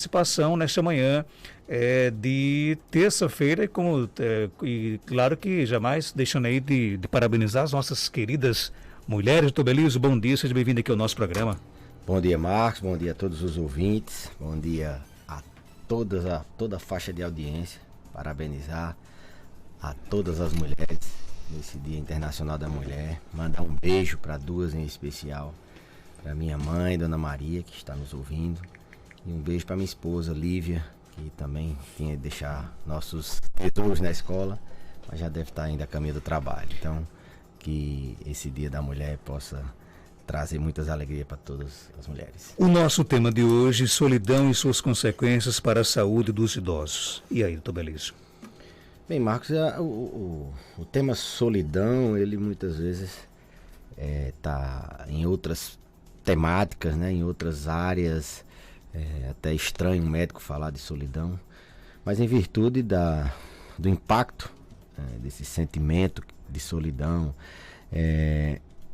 Participação nesta manhã de terça-feira e claro que jamais deixando aí de parabenizar as nossas queridas mulheres. Tobelizo, bom dia, seja bem-vindo aqui ao nosso programa. Bom dia, Marcos, bom dia a todos os ouvintes, bom dia a toda a faixa de audiência, parabenizar a todas as mulheres nesse Dia Internacional da Mulher, mandar um beijo para duas em especial, para minha mãe, Dona Maria, que está nos ouvindo. E um beijo para minha esposa, Lívia, que também tinha de deixar nossos tesouros na escola, mas já deve estar ainda a caminho do trabalho. Então, que esse Dia da Mulher possa trazer muitas alegrias para todas as mulheres. O nosso tema de hoje, solidão e suas consequências para a saúde dos idosos. E aí, doutor Belício? Bem, Marcos, o tema solidão, ele muitas vezes está em outras temáticas, né, em outras áreas. É até estranho um médico falar de solidão, mas em virtude do impacto desse sentimento de solidão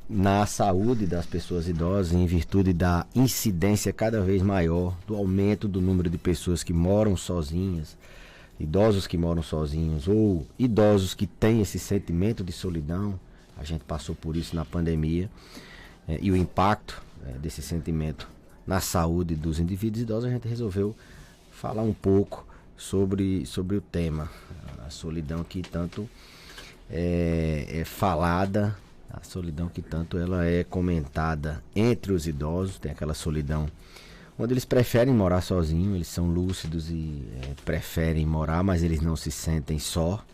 na saúde das pessoas idosas, em virtude da incidência cada vez maior do aumento do número de pessoas que moram sozinhas, idosos que moram sozinhos ou idosos que têm esse sentimento de solidão. A gente passou por isso na pandemia, e o impacto desse sentimento na saúde dos indivíduos idosos, a gente resolveu falar um pouco sobre o tema, a solidão que tanto é falada, a solidão que tanto ela é comentada entre os idosos. Tem aquela solidão onde eles preferem morar sozinhos, eles são lúcidos e preferem morar, mas eles não se sentem só,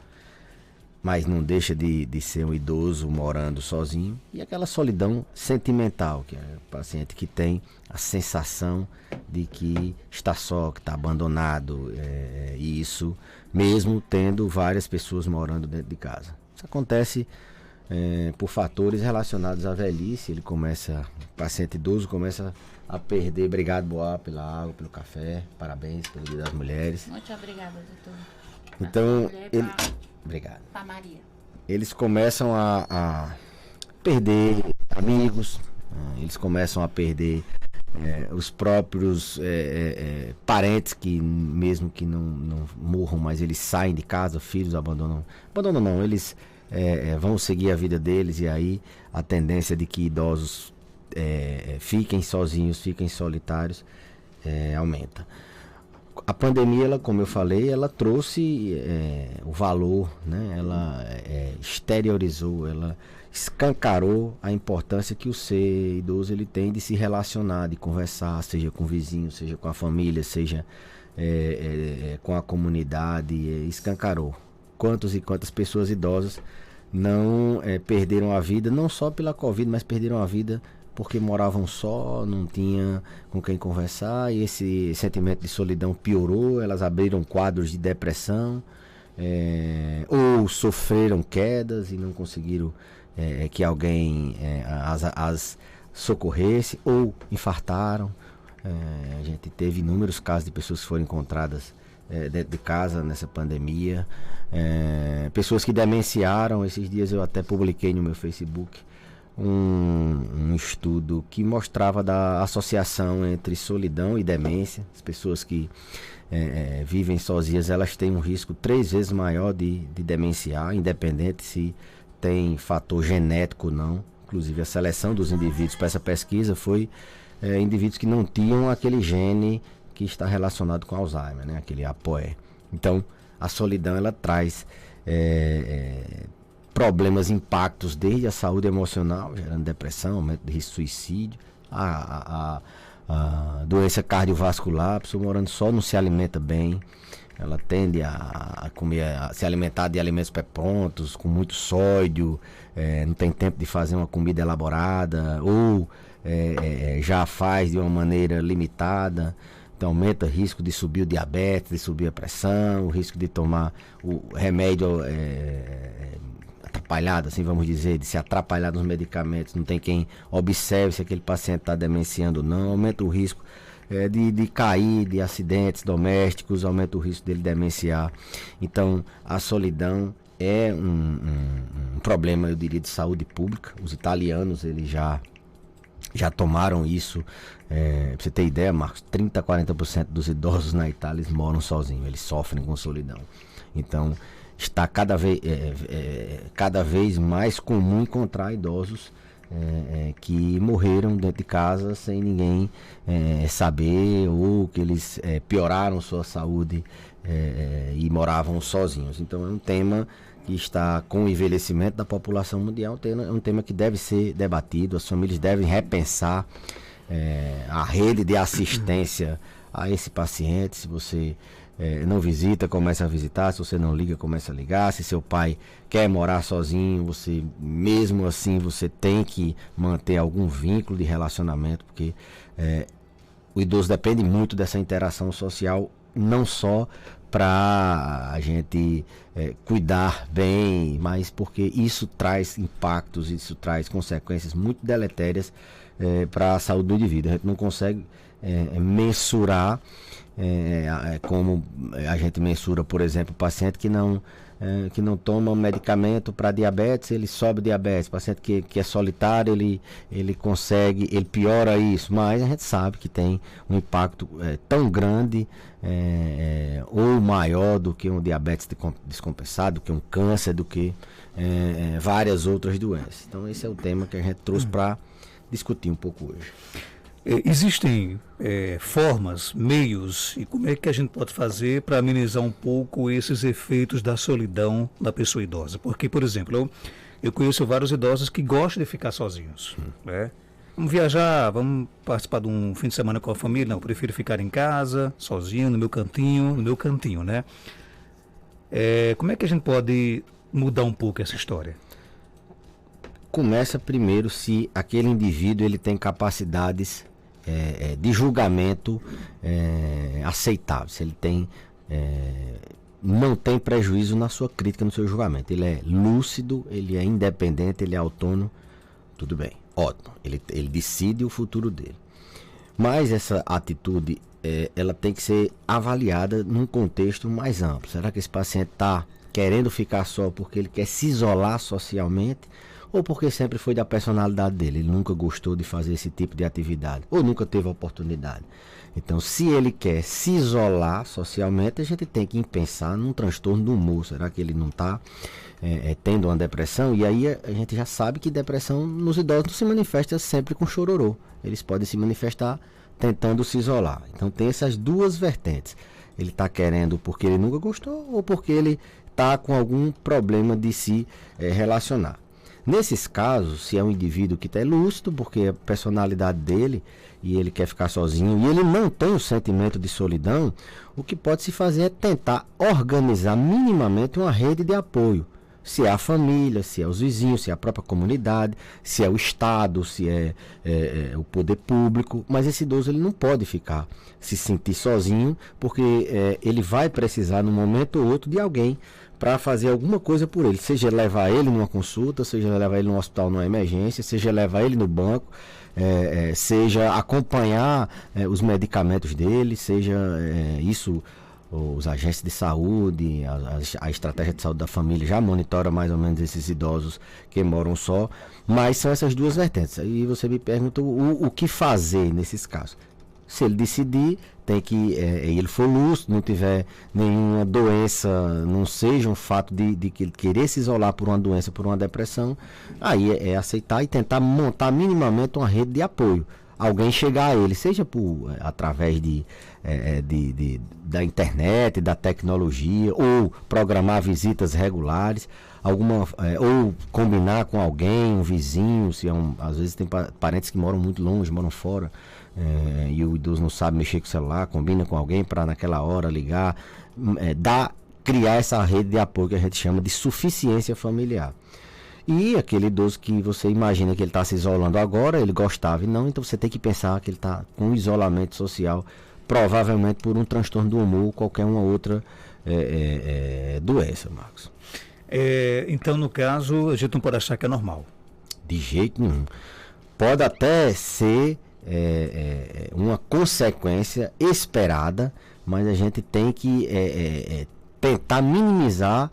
mas não deixa de ser um idoso morando sozinho. E aquela solidão sentimental, que é o paciente que tem a sensação de que está só, que está abandonado, e isso mesmo tendo várias pessoas morando dentro de casa. Isso acontece por fatores relacionados à velhice. O paciente idoso começa a perder. Obrigado, Boa, pela água, pelo café, parabéns pelo Dia das Mulheres. Muito obrigada, doutor. Então, obrigado. Para Maria. Eles começam a perder amigos, eles começam a perder os próprios parentes, que mesmo que não morram, mas eles saem de casa, filhos abandonam não, eles vão seguir a vida deles, e aí a tendência de que idosos fiquem sozinhos, fiquem solitários, aumenta. A pandemia, ela, como eu falei, ela trouxe o valor, né? Ela exteriorizou, ela escancarou a importância que o ser idoso ele tem de se relacionar, de conversar, seja com o vizinho, seja com a família, seja com a comunidade. Escancarou. Quantas e quantas pessoas idosas não perderam a vida, não só pela Covid, mas perderam a vida porque moravam só, não tinha com quem conversar, e esse sentimento de solidão piorou. Elas abriram quadros de depressão, ou sofreram quedas e não conseguiram que alguém as socorresse, ou infartaram. A gente teve inúmeros casos de pessoas que foram encontradas dentro de casa nessa pandemia, pessoas que demenciaram. Esses dias eu até publiquei no meu Facebook um estudo que mostrava da associação entre solidão e demência. As pessoas que vivem sozinhas, elas têm um risco 3 vezes maior de demenciar, independente se tem fator genético ou não. Inclusive a seleção dos indivíduos para essa pesquisa foi indivíduos que não tinham aquele gene que está relacionado com Alzheimer, né? Aquele APOE. Então a solidão ela traz problemas, impactos desde a saúde emocional, gerando depressão, aumento de risco de suicídio, a doença cardiovascular. A pessoa morando só não se alimenta bem, ela tende a se alimentar de alimentos pré-prontos, com muito sódio, não tem tempo de fazer uma comida elaborada, ou já faz de uma maneira limitada. Então aumenta o risco de subir o diabetes, de subir a pressão, o risco de tomar o remédio atrapalhado, assim vamos dizer, de se atrapalhar nos medicamentos. Não tem quem observe se aquele paciente está demenciando ou não. Aumenta o risco de cair, de acidentes domésticos, aumenta o risco dele demenciar. Então a solidão é um problema, eu diria, de saúde pública. Os italianos eles já já tomaram isso. Pra você ter ideia, Marcos, 30, 40% dos idosos na Itália eles moram sozinhos, eles sofrem com solidão. Então, está cada vez mais comum encontrar idosos que morreram dentro de casa sem ninguém saber, ou que eles pioraram sua saúde e moravam sozinhos. Então, é um tema que está com o envelhecimento da população mundial, é um tema que deve ser debatido. As famílias devem repensar a rede de assistência a esse paciente. Se você não visita, começa a visitar. Se você não liga, começa a ligar. Se seu pai quer morar sozinho, você mesmo assim você tem que manter algum vínculo de relacionamento, porque o idoso depende muito dessa interação social, não só para a gente cuidar bem, mas porque isso traz impactos, isso traz consequências muito deletérias para a saúde do indivíduo. A gente não consegue mensurar como a gente mensura, por exemplo, o paciente que não toma medicamento para diabetes, ele sobe diabetes. O paciente que é solitário, ele piora isso, mas a gente sabe que tem um impacto tão grande ou maior do que um diabetes descompensado, do que um câncer, do que várias outras doenças. Então esse é o tema que a gente trouxe para discutir um pouco hoje. Existem formas, meios, e como é que a gente pode fazer para amenizar um pouco esses efeitos da solidão da pessoa idosa? Porque, por exemplo, eu conheço vários idosos que gostam de ficar sozinhos, né? Vamos viajar, vamos participar de um fim de semana com a família. Não, eu prefiro ficar em casa, sozinho, no meu cantinho, né? Como é que a gente pode mudar um pouco essa história? Começa primeiro se aquele indivíduo ele tem capacidades de julgamento aceitável, se ele não tem prejuízo na sua crítica, no seu julgamento. Ele é lúcido, ele é independente, ele é autônomo, tudo bem, ótimo, ele decide o futuro dele. Mas essa atitude ela tem que ser avaliada num contexto mais amplo. Será que esse paciente está querendo ficar só porque ele quer se isolar socialmente, ou porque sempre foi da personalidade dele, ele nunca gostou de fazer esse tipo de atividade, ou nunca teve oportunidade? Então, se ele quer se isolar socialmente, a gente tem que pensar num transtorno do humor. Será que ele não está tendo uma depressão? E aí a gente já sabe que depressão nos idosos não se manifesta sempre com chororô. Eles podem se manifestar tentando se isolar. Então tem essas duas vertentes. Ele está querendo porque ele nunca gostou, ou porque ele está com algum problema de se relacionar. Nesses casos, se é um indivíduo que está lúcido, porque a personalidade dele e ele quer ficar sozinho e ele não tem o sentimento de solidão, o que pode se fazer é tentar organizar minimamente uma rede de apoio. Se é a família, se é os vizinhos, se é a própria comunidade, se é o Estado, se é o poder público. Mas esse idoso ele não pode se sentir sozinho, porque ele vai precisar, num momento ou outro, de alguém para fazer alguma coisa por ele, seja levar ele numa consulta, seja levar ele no hospital numa emergência, seja levar ele no banco, seja acompanhar os medicamentos dele, seja isso, os agentes de saúde, a estratégia de saúde da família já monitora mais ou menos esses idosos que moram só, mas são essas duas vertentes. Aí você me pergunta o que fazer nesses casos. Se ele decidir, tem que, ele for lúcido, não tiver nenhuma doença, não seja um fato de que ele querer se isolar por uma doença, por uma depressão, aí é aceitar e tentar montar minimamente uma rede de apoio. Alguém chegar a ele, seja através da internet, da tecnologia, ou programar visitas regulares, ou combinar com alguém, um vizinho, às vezes tem parentes que moram muito longe, moram fora, e o idoso não sabe mexer com o celular, combina com alguém para naquela hora ligar, criar essa rede de apoio que a gente chama de suficiência familiar. E aquele idoso que você imagina que ele está se isolando agora, ele gostava e não, então você tem que pensar que ele está com isolamento social, provavelmente por um transtorno do humor ou qualquer uma outra doença, Marcos. Então, no caso, a gente não pode achar que é normal. De jeito nenhum. Pode até ser uma consequência esperada, mas a gente tem que tentar minimizar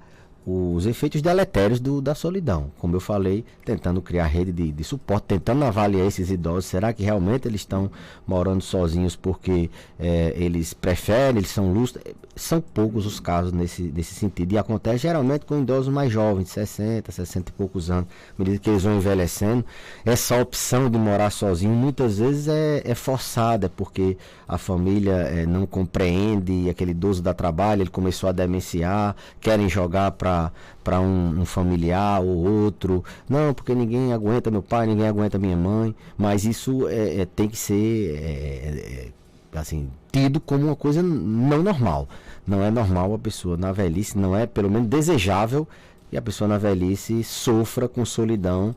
os efeitos deletérios da solidão. Como eu falei, tentando criar rede de suporte, tentando avaliar esses idosos. Será que realmente eles estão morando sozinhos porque eles preferem, eles são lúcidos? São poucos os casos nesse sentido. E acontece geralmente com idosos mais jovens, de 60 e poucos anos. À medida que eles vão envelhecendo, essa opção de morar sozinho muitas vezes é forçada, porque a família não compreende, aquele idoso dá trabalho, ele começou a demenciar, querem jogar para um familiar ou outro. Não, porque ninguém aguenta meu pai, ninguém aguenta minha mãe. Mas isso tem que ser assim, tido como uma coisa não normal. Não é normal a pessoa na velhice, não é pelo menos desejável que a pessoa na velhice sofra com solidão,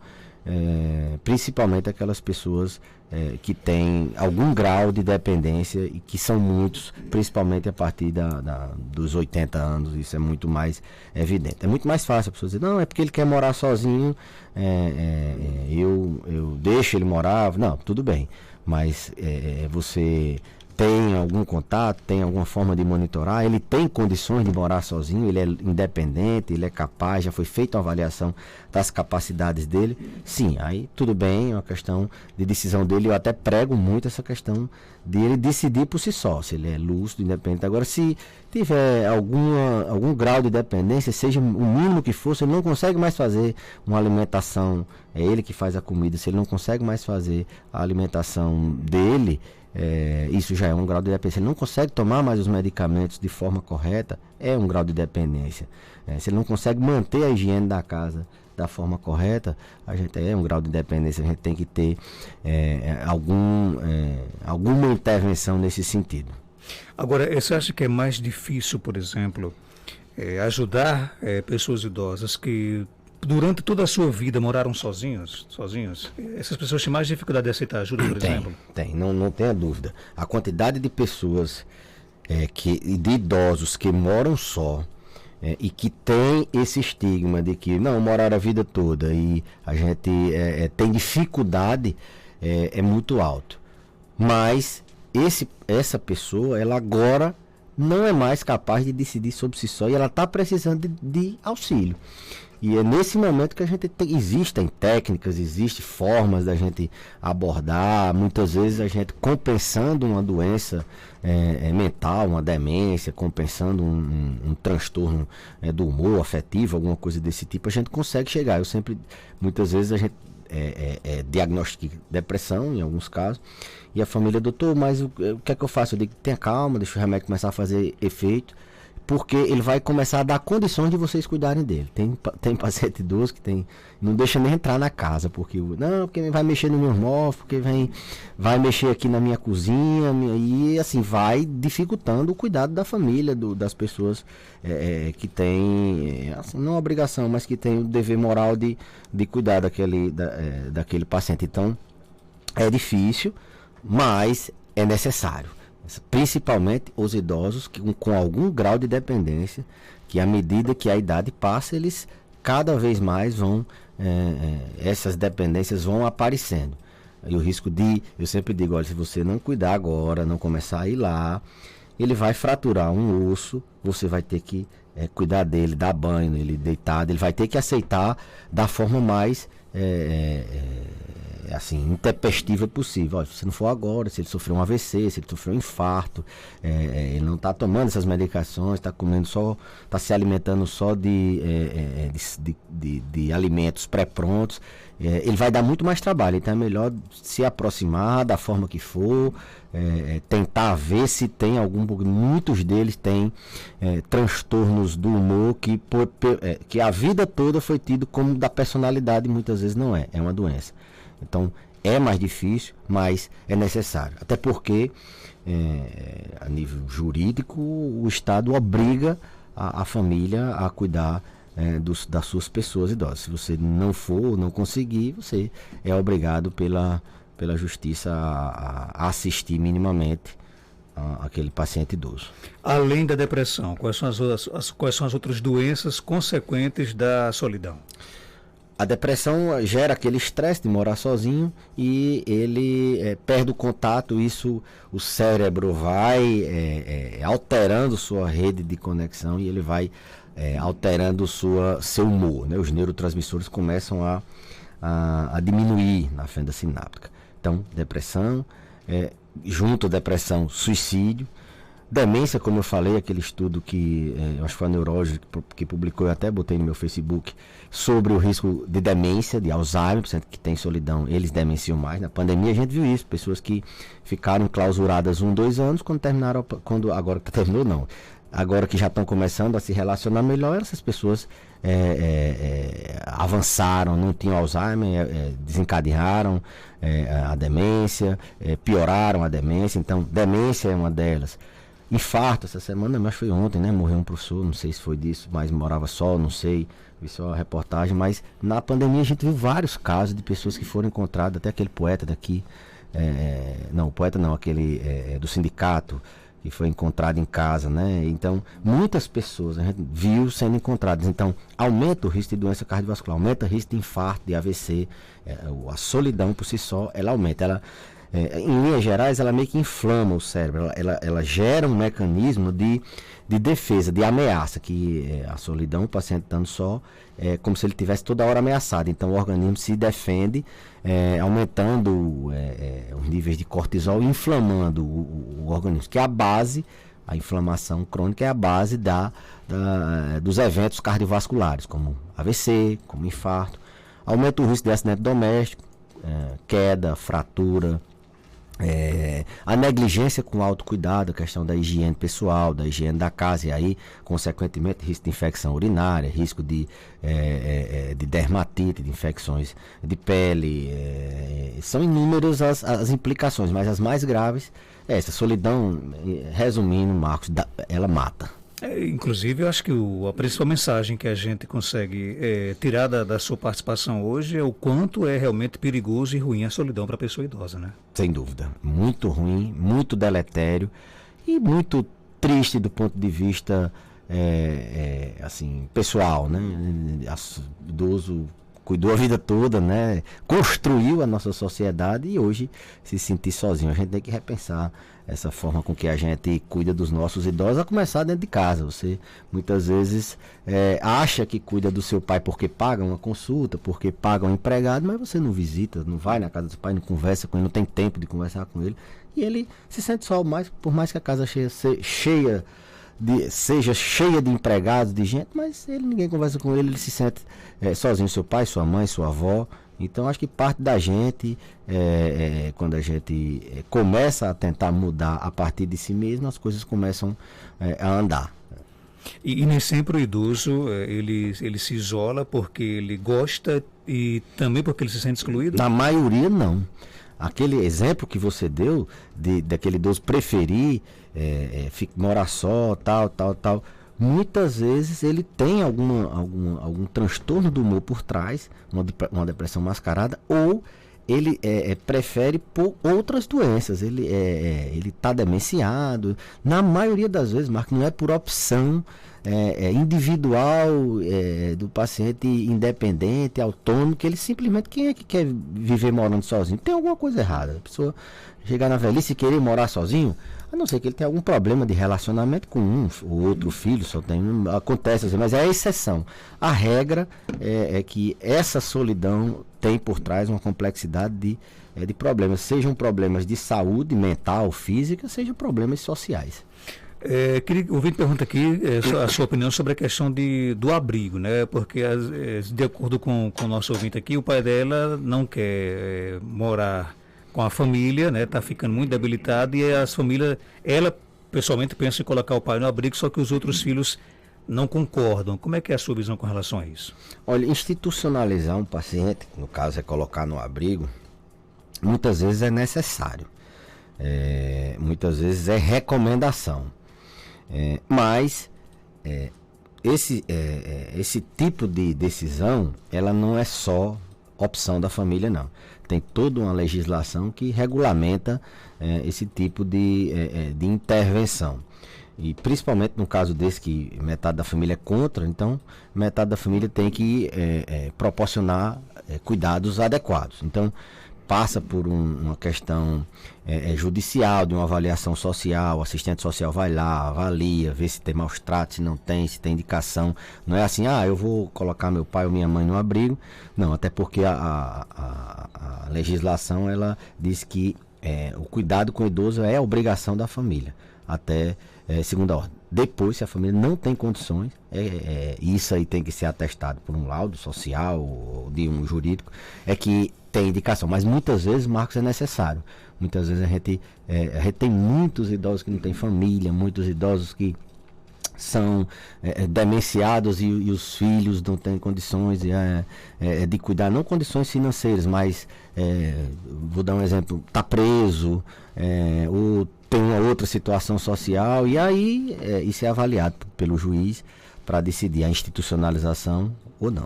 principalmente aquelas pessoas que têm algum grau de dependência, e que são muitos, principalmente a partir dos 80 anos. Isso é muito mais evidente. É muito mais fácil a pessoa dizer, não, é porque ele quer morar sozinho, eu deixo ele morar. Não, tudo bem, mas você tem algum contato, tem alguma forma de monitorar, ele tem condições de morar sozinho, ele é independente, ele é capaz, já foi feita uma avaliação das capacidades dele. Sim, aí tudo bem, é uma questão de decisão dele. Eu até prego muito essa questão de ele decidir por si só, se ele é lúcido, independente. Agora, se tiver algum grau de dependência, seja o mínimo que for, se ele não consegue mais fazer uma alimentação, é ele que faz a comida, se ele não consegue mais fazer a alimentação dele, isso já é um grau de dependência. Ele não consegue tomar mais os medicamentos de forma correta, é um grau de dependência. Se ele não consegue manter a higiene da casa da forma correta, a gente um grau de dependência. A gente tem que ter alguma intervenção nesse sentido. Agora, você acha que é mais difícil, por exemplo, ajudar pessoas idosas que durante toda a sua vida moraram sozinhos? Essas pessoas têm mais dificuldade de aceitar ajuda, por exemplo? Tem, não tenha dúvida. A quantidade de pessoas de idosos que moram só, e que tem esse estigma de que não moraram a vida toda e a gente tem dificuldade, é muito alto. Mas essa pessoa, ela agora não é mais capaz de decidir sobre si só, e ela está precisando de auxílio. E é nesse momento que a gente existem técnicas, existem formas da gente abordar. Muitas vezes a gente, compensando uma doença mental, uma demência, compensando um transtorno do humor afetivo, alguma coisa desse tipo, a gente consegue chegar. Muitas vezes a gente diagnostica depressão, em alguns casos, e a família, doutor, mas o que é que eu faço? Eu digo, tenha calma, deixa o remédio começar a fazer efeito, porque ele vai começar a dar condições de vocês cuidarem dele. Tem paciente idoso que não deixa nem entrar na casa, porque vai mexer no meu móvel, porque vai mexer aqui na minha cozinha, e assim vai dificultando o cuidado da família, das pessoas que tem, assim, não a obrigação, mas que tem o dever moral de cuidar daquele paciente. Então é difícil, mas é necessário. Principalmente os idosos com algum grau de dependência, que à medida que a idade passa, eles cada vez mais essas dependências vão aparecendo. E o risco eu sempre digo, olha, se você não cuidar agora, não começar a ir lá, ele vai fraturar um osso, você vai ter que cuidar dele, dar banho, ele deitado, ele vai ter que aceitar da forma mais assim, intempestiva possível. Olha, se não for agora, se ele sofreu um AVC, se ele sofreu um infarto, ele não está tomando essas medicações, está se alimentando só de alimentos pré-prontos, ele vai dar muito mais trabalho. Então é melhor se aproximar da forma que for, tentar ver se tem muitos deles têm transtornos do humor que a vida toda foi tido como da personalidade, e muitas vezes não é uma doença. Então é mais difícil, mas é necessário. Até porque, a nível jurídico, o Estado obriga a família a cuidar das suas pessoas idosas. Se você não conseguir, você é obrigado pela justiça a assistir minimamente aquele paciente idoso. Além da depressão, quais são as outras doenças consequentes da solidão? A depressão gera aquele estresse de morar sozinho e ele perde o contato, isso o cérebro vai alterando sua rede de conexão e ele vai alterando seu humor, né? Os neurotransmissores começam a diminuir na fenda sináptica. Então, depressão, junto à depressão, suicídio. Demência, como eu falei, aquele estudo que eu acho que foi a Neurology que publicou, eu até botei no meu Facebook, sobre o risco de demência, de Alzheimer, que tem solidão, eles demenciam mais. Na pandemia a gente viu isso, pessoas que ficaram clausuradas 2 anos, agora que terminou não, agora que já estão começando a se relacionar melhor, essas pessoas avançaram, não tinham Alzheimer, desencadearam a demência, pioraram a demência, então demência é uma delas. Infarto, essa semana, mas foi ontem, né? Morreu um professor, não sei se foi disso, mas morava só, não sei, vi só a reportagem, mas na pandemia a gente viu vários casos de pessoas que foram encontradas, até aquele poeta daqui, aquele do sindicato, que foi encontrado em casa, né? Então, muitas pessoas a gente viu sendo encontradas. Então, aumenta o risco de doença cardiovascular, aumenta o risco de infarto, de AVC, a solidão por si só, ela aumenta, em linhas gerais, ela meio que inflama o cérebro, ela gera um mecanismo de defesa, de ameaça, que a solidão, o paciente estando só, é como se ele estivesse toda hora ameaçado. Então o organismo se defende, aumentando os níveis de cortisol e inflamando o organismo, que é a base, a inflamação crônica é a base dos eventos cardiovasculares, como AVC, como infarto. Aumenta o risco de acidente doméstico, queda, fratura. A negligência com autocuidado, a questão da higiene pessoal, da higiene da casa, e aí, consequentemente, risco de infecção urinária, risco de dermatite, de infecções de pele. São inúmeras as implicações, mas as mais graves é essa solidão, resumindo, Marcos, ela mata. Inclusive, eu acho que a principal mensagem que a gente consegue tirar da sua participação hoje é o quanto é realmente perigoso e ruim a solidão para a pessoa idosa, né? Sem dúvida. Muito ruim, muito deletério e muito triste do ponto de vista assim, pessoal, né? O idoso cuidou a vida toda, né? Construiu a nossa sociedade e hoje se sentir sozinho. A gente tem que repensar essa forma com que a gente cuida dos nossos idosos, a começar dentro de casa. Você muitas vezes acha que cuida do seu pai porque paga uma consulta, porque paga um empregado, mas você não visita, não vai na casa do seu pai, não conversa com ele, não tem tempo de conversar com ele, e ele se sente só, por mais que a casa seja cheia de empregados, de gente, mas ninguém conversa com ele, ele se sente sozinho, seu pai, sua mãe, sua avó. Então acho que parte da gente, quando a gente começa a tentar mudar a partir de si mesmo, as coisas começam a andar. E nem sempre o idoso ele se isola porque ele gosta e também porque ele se sente excluído? Na maioria não. Aquele exemplo que você deu daquele idoso preferir morar só, tal, muitas vezes ele tem algum transtorno do humor por trás, uma depressão mascarada, ou ele prefere por outras doenças, ele está demenciado. Na maioria das vezes, Marco, não é por opção individual do paciente independente, autônomo, que ele simplesmente, quem é que quer viver morando sozinho? Tem alguma coisa errada. A pessoa chegar na velhice e querer morar sozinho, a não ser que ele tenha algum problema de relacionamento com um ou outro filho, acontece assim, mas é a exceção. A regra é que essa solidão tem por trás uma complexidade de problemas, sejam problemas de saúde mental, física, sejam problemas sociais. Queria ouvir pergunta aqui a sua opinião sobre a questão do abrigo, né? Porque de acordo com o nosso ouvinte aqui, o pai dela não quer morar com a família, né? Tá ficando muito debilitado e as famílias, ela pessoalmente pensa em colocar o pai no abrigo, só que os outros filhos não concordam. Como é que é a sua visão com relação a isso? Olha, institucionalizar um paciente, no caso é colocar no abrigo, muitas vezes é necessário. Muitas vezes é recomendação. Mas esse tipo de decisão, ela não é só opção da família, não. Tem toda uma legislação que regulamenta esse tipo de intervenção. E principalmente no caso desse, que metade da família é contra, então metade da família tem que proporcionar cuidados adequados. Então passa por uma questão judicial, de uma avaliação social. O assistente social vai lá, avalia, vê se tem maus tratos, se não tem, se tem indicação. Não é assim, eu vou colocar meu pai ou minha mãe no abrigo. Não, até porque a legislação, ela diz que o cuidado com o idoso é obrigação da família, até segunda ordem. Depois, se a família não tem condições, isso aí tem que ser atestado por um laudo social ou de um jurídico, que tem indicação. Mas muitas vezes, Marcos, é necessário. Muitas vezes a gente tem muitos idosos que não têm família, muitos idosos que são demenciados e os filhos não têm condições de cuidar, não condições financeiras, mas vou dar um exemplo, está preso, ou tem uma outra situação social, e aí isso é avaliado pelo juiz para decidir a institucionalização ou não.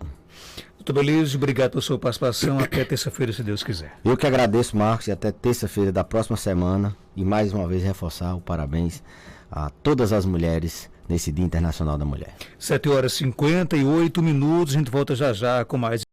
Doutor Belísio, obrigado pela sua participação. Até terça-feira, se Deus quiser. Eu que agradeço, Marcos, e até terça-feira da próxima semana. E mais uma vez reforçar o parabéns a todas as mulheres nesse Dia Internacional da Mulher. 7h58. A gente volta já com mais